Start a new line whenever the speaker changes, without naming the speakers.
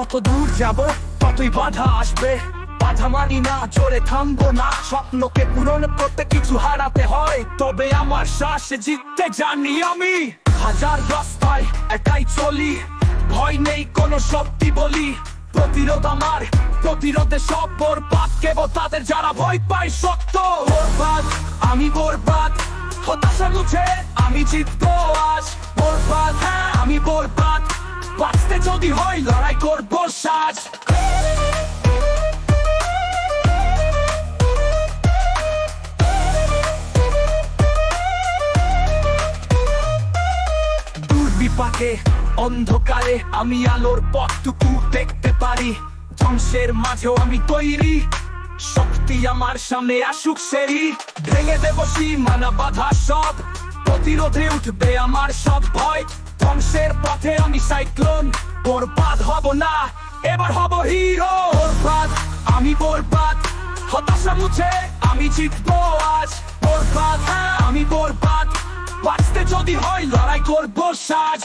যত দূর যাব ততই বাধা আসবে, বাধা মানি না, জোরে থামবো না। স্বপ্নকে পূরণ করতে কিছু হারাতে হয়, তবে আমার শ্বাসে জিততে জানি আমি। হাজার রাস্তায় একাই চলি, ভয় নেই কোনো শক্তি বলি। প্রতিরোধ আমার, প্রতিরোধে সব বরবাদ, কেবল তাদের যারা ভয় পায় শক্ত। বরবাদ, আমি বরবাদ, হতাশা মুছে আমি জিতবো আজ। বরবাদ, হ্যাঁ আমি বরবাদ, বাঁচতে যদি হয় লড়াই করবো সাজ। দুর্বিপাকে অন্ধকারে আমি আলোর পথটুকু দেখতে পারি। ধ্বংসের মাঝেও আমি তৈরি, শক্তি আমার সামনে আসুক সেরি। ভেঙে দেব সীমানা বাধা সব, প্রতিরোধে উঠবে আমার সব ভয়। ধ্বংসের পথে আমি সাইক্লোন, বরবাদ হব না, এবার হব হিরো। বরবাদ, আমি বরবাদ, হতাশা মুছে আমি জিতবো আজ। বরবাদ, হ্যাঁ আমি বরবাদ, বাঁচতে যদি হয় লড়াই করবো সাজ।